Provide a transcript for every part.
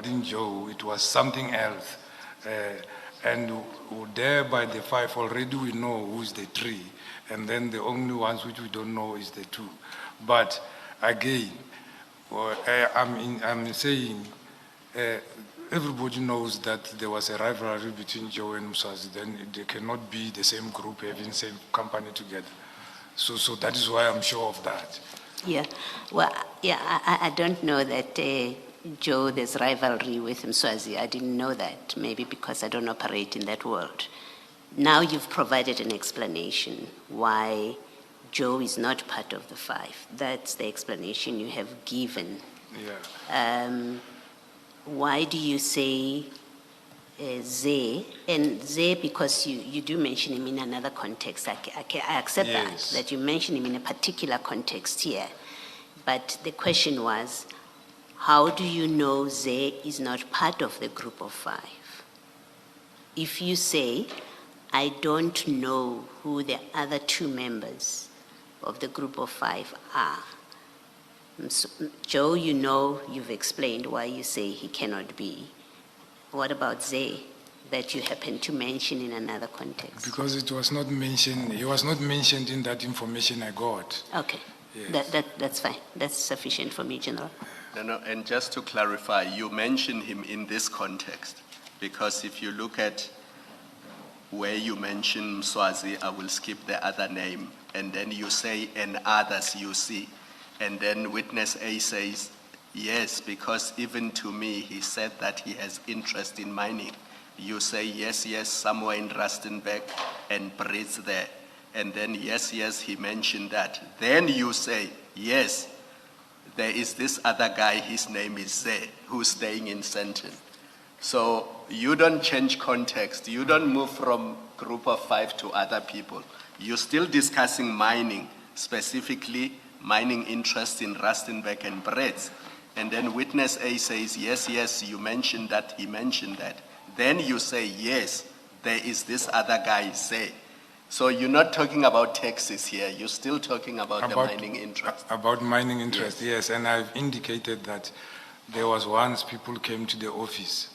regarding Joe, it was something else. And there by the 5 already we know who's the 3, and then the only ones which we don't know is the 2. But again, I'm saying everybody knows that there was a rivalry between Joe and Mswazi. Then they cannot be the same group having the same company together. So that is why I'm sure of that. Yeah, well, yeah, I don't know that Joe, there's rivalry with Mswazi. I didn't know that, maybe because I don't operate in that world. Now you've provided an explanation why Joe is not part of the 5. That's the explanation you have given. Yeah. Why do you say Ze? And Ze, because you do mention him in another context. I accept Yes. that you mention him in a particular context here. But the question was, how do you know Ze is not part of the group of 5? If you say, I don't know who the other 2 members of the group of 5 are. So, Joe, you know, you've explained why you say he cannot be. What about Ze, that you happen to mention in another context? Because it was not mentioned, he was not mentioned in that information I got. Okay, Yes. that's fine. That's sufficient for me, General. No, and just to clarify, you mentioned him in this context, because if you look at where you mention Mswazi, I will skip the other name, and then you say, and others you see. And then witness A says, yes, because even to me, he said that he has interest in mining. You say, yes, somewhere in Rustenburg and Brits there. And then, yes, he mentioned that. Then you say, yes, there is this other guy, his name is Ze, who's staying in Sandton. So you don't change context. You don't move from group of 5 to other people. You're still discussing mining, specifically mining interest in Rustenburg and Brits. And then witness A says, yes, you mentioned that, he mentioned that. Then you say, yes, there is this other guy, Ze. So you're not talking about taxes here, you're still talking about the mining interest. About mining interest, yes. And I've indicated that there was once people came to the office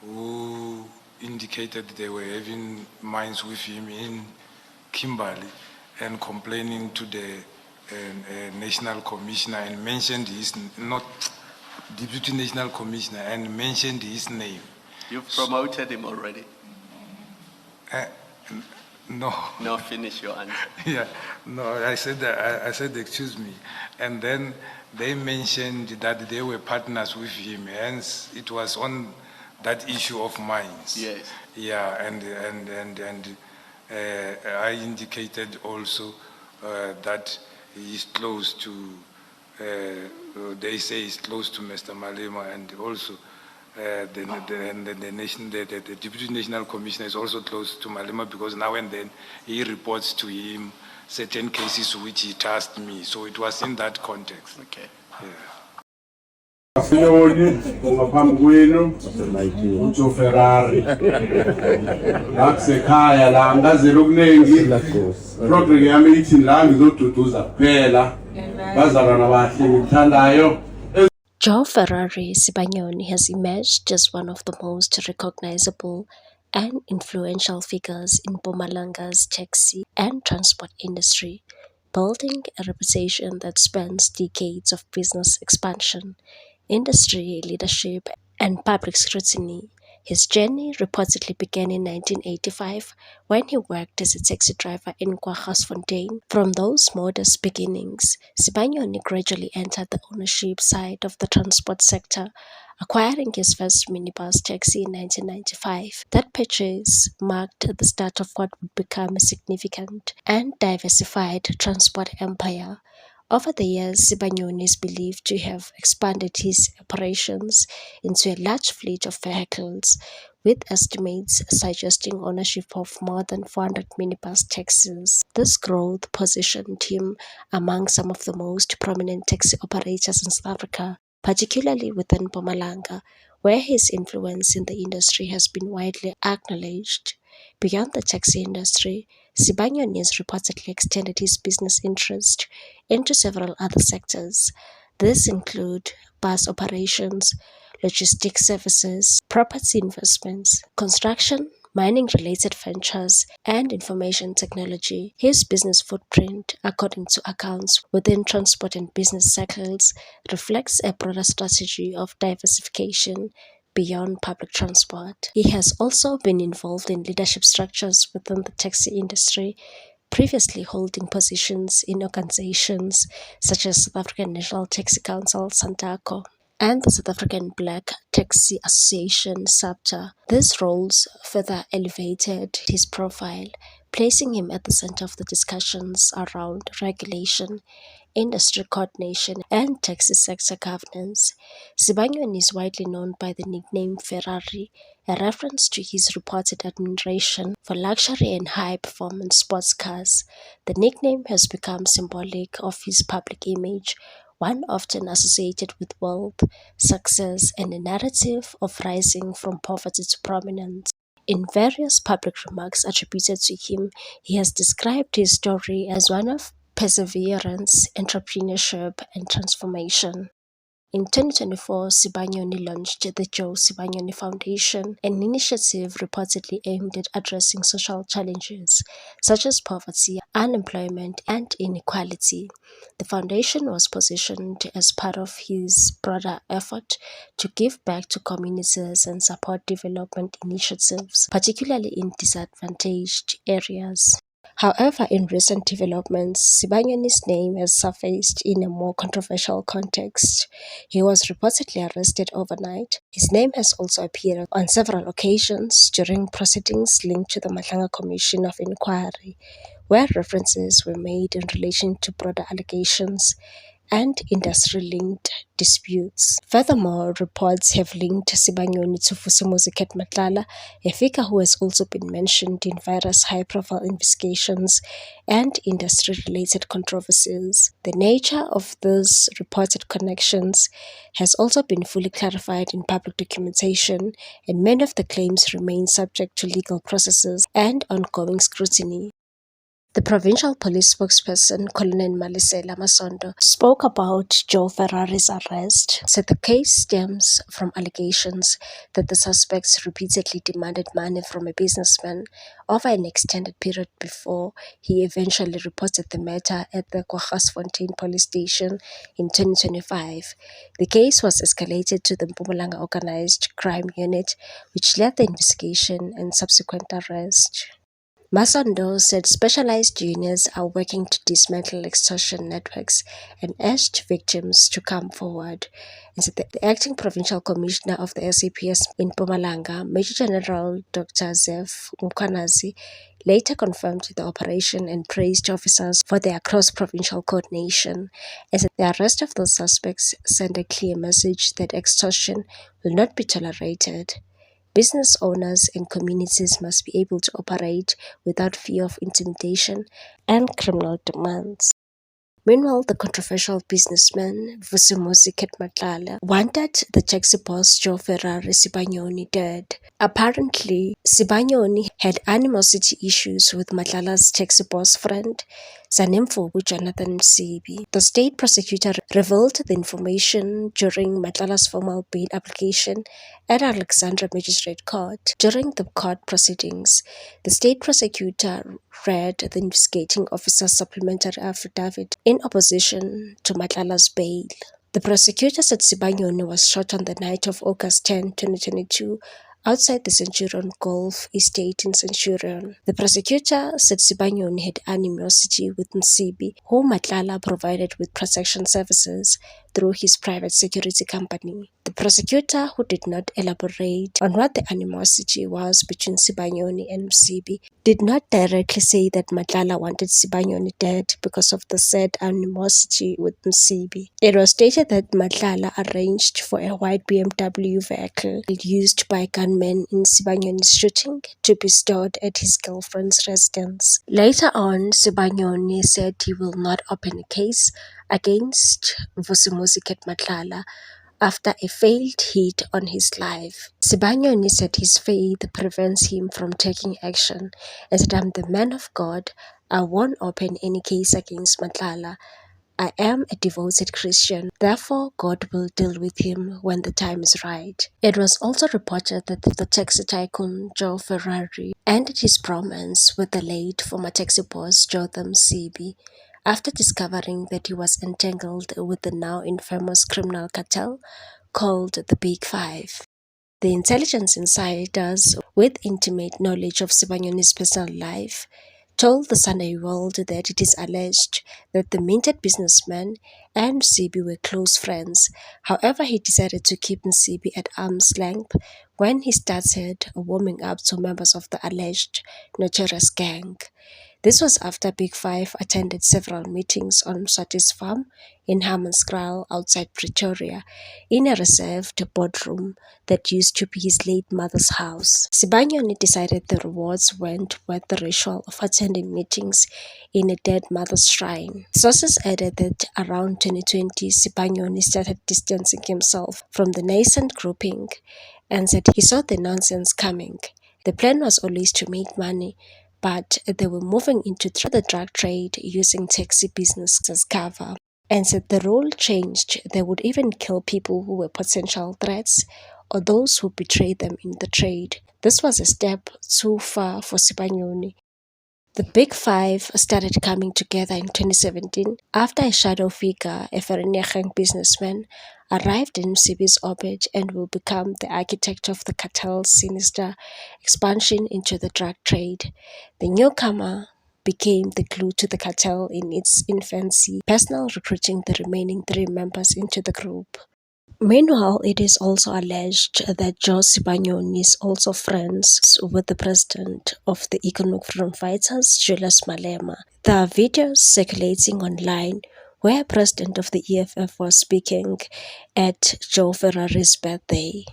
who indicated they were having mines with him in Kimberley and complaining to the National Commissioner and mentioned his, not Deputy National Commissioner, and mentioned his name. You've promoted him already? No. No, finish your answer. Yeah, no, I said, excuse me. And then they mentioned that they were partners with him, hence it was on that issue of mines. Yes. Yeah, and I indicated also that he's close to, they say he's close to Mr. Malema, and also the Deputy National Commissioner is also close to Malema, because now and then he reports to him certain cases which he tasked me. So it was in that context. Okay. Yeah. Ngaphambi kwenu uJoe Ferrari ngakusekhaya la ngazela okuningi program yami ithi la ngizoduduza kuphela bazalwana bahle ngithandayo. Joe Ferrari Sibanyoni has emerged as one of the most recognizable and influential figures in Mpumalanga's taxi and transport industry, building a reputation that spans decades of business expansion, industry leadership, and public scrutiny. His journey reportedly began in 1985 when he worked as a taxi driver in KwaGasfontein. From those modest beginnings, Sibanyoni gradually entered the ownership side of the transport sector, acquiring his first minibus taxi in 1995. That purchase marked the start of what would become a significant and diversified transport empire. Over the years, Sibanyoni is believed to have expanded his operations into a large fleet of vehicles, with estimates suggesting ownership of more than 400 minibus taxis. This growth positioned him among some of the most prominent taxi operators in South Africa, particularly within Mpumalanga, where his influence in the industry has been widely acknowledged. Beyond the taxi industry, Sibanyoni has reportedly extended his business interest into several other sectors. These include bus operations, logistics services, property investments, construction, mining-related ventures, and information technology. His business footprint, according to accounts within transport and business circles, reflects a broader strategy of diversification beyond public transport. He has also been involved in leadership structures within the taxi industry, previously holding positions in organizations such as South African National Taxi Council, SANTACO, and the South African Black Taxi Association, SAPTA. These roles further elevated his profile, placing him at the center of the discussions around regulation, industry coordination, and taxi sector governance. Sibanyoni is widely known by the nickname Ferrari, a reference to his reported admiration for luxury and high-performance sports cars. The nickname has become symbolic of his public image, one often associated with wealth, success, and a narrative of rising from poverty to prominence. In various public remarks attributed to him, he has described his story as one of perseverance, entrepreneurship, and transformation. In 2024, Sibanyoni launched the Joe Sibanyoni Foundation, an initiative reportedly aimed at addressing social challenges such as poverty, unemployment, and inequality. The foundation was positioned as part of his broader effort to give back to communities and support development initiatives, particularly in disadvantaged areas. However, in recent developments, Sibanyoni's name has surfaced in a more controversial context. He was reportedly arrested overnight. His name has also appeared on several occasions during proceedings linked to the Matlanga Commission of Inquiry, where references were made in relation to broader allegations and industry-linked disputes. Furthermore, reports have linked Sibanyoni to Vusimuzi Matlala, a figure who has also been mentioned in various high-profile investigations and industry-related controversies. The nature of these reported connections has also been fully clarified in public documentation, and many of the claims remain subject to legal processes and ongoing scrutiny. The provincial police spokesperson, Colonel Malisela Masondo, spoke about Joe Ferrari's arrest, said the case stems from allegations that the suspects repeatedly demanded money from a businessman over an extended period before he eventually reported the matter at the Kwaggasfontein police station in 2025. The case was escalated to the Mpumalanga Organized Crime Unit, which led the investigation and subsequent arrest. Masondo said specialized units are working to dismantle extortion networks and urged victims to come forward. And said that the acting provincial commissioner of the SAPS in Mpumalanga, Major General Dr. Zef Mkwanazi, later confirmed the operation and praised officers for their cross-provincial coordination, and said the arrest of those suspects sent a clear message that extortion will not be tolerated. Business owners and communities must be able to operate without fear of intimidation and criminal demands. Meanwhile, the controversial businessman Vusimuzi Matlala wanted the taxi boss Joe Ferrari Sibanyoni dead. Apparently, Sibanyoni had animosity issues with Matlala's taxi boss friend, Zanemfubu Jonathan Msibi. The state prosecutor revealed the information during Matlala's formal bail application at Alexandra Magistrate Court. During the court proceedings, the state prosecutor read the investigating officer's supplementary affidavit in opposition to Matlala's bail. The prosecutor said Sibanyoni was shot on the night of August 10, 2022, outside the Centurion Golf Estate in Centurion. The prosecutor said Sibanyoni had animosity with Msibi, whom Matlala provided with protection services through his private security company. The prosecutor, who did not elaborate on what the animosity was between Sibanyoni and Msibi, did not directly say that Matlala wanted Sibanyoni dead because of the said animosity with Msibi. It was stated that Matlala arranged for a white BMW vehicle used by gunmen in Sibanyoni's shooting to be stored at his girlfriend's residence. Later on, Sibanyoni said he will not open a case against Vusimuzi Matlala after a failed hit on his life. Sibanyoni said his faith prevents him from taking action and said, "I'm the man of God. I won't open any case against Matlala. "I am a devoted Christian, therefore God will deal with him when the time is right." It was also reported that the taxi tycoon Joe Ferrari ended his bromance with the late former taxi boss Jotham Msibi after discovering that he was entangled with the now infamous criminal cartel called the Big Five. The intelligence insiders, with intimate knowledge of Sibanyoni's personal life, told the Sunday World that it is alleged that the minted businessman and Msibi were close friends. However, he decided to keep Msibi at arm's length when he started warming up to members of the alleged notorious gang. This was after Big Five attended several meetings on Mswati's farm in Hammanskraal outside Pretoria, in a reserved boardroom that used to be his late mother's house. Sibanyoni decided the rewards weren't worth the ritual of attending meetings in a dead mother's shrine. Sources added that around 2020, Sibanyoni started distancing himself from the nascent grouping and said he saw the nonsense coming. The plan was always to make money, but they were moving into the drug trade using taxi business as cover, and said the role changed. They would even kill people who were potential threats or those who betrayed them in the trade. This was a step too far for Sibanyoni. The Big Five started coming together in 2017 after a shadow figure, a Vereeniging businessman, arrived in Msibi's orbit and will become the architect of the cartel's sinister expansion into the drug trade. The newcomer became the glue to the cartel in its infancy, personally recruiting the remaining 3 members into the group. Meanwhile, it is also alleged that Joe Sibanyoni is also friends with the president of the Economic Freedom Fighters, Julius Malema. There are videos circulating online where President of the EFF was speaking at Joe Ferrari's birthday.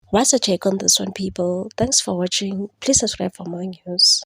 What's your take on this one, people? Thanks for watching. Please subscribe for more news.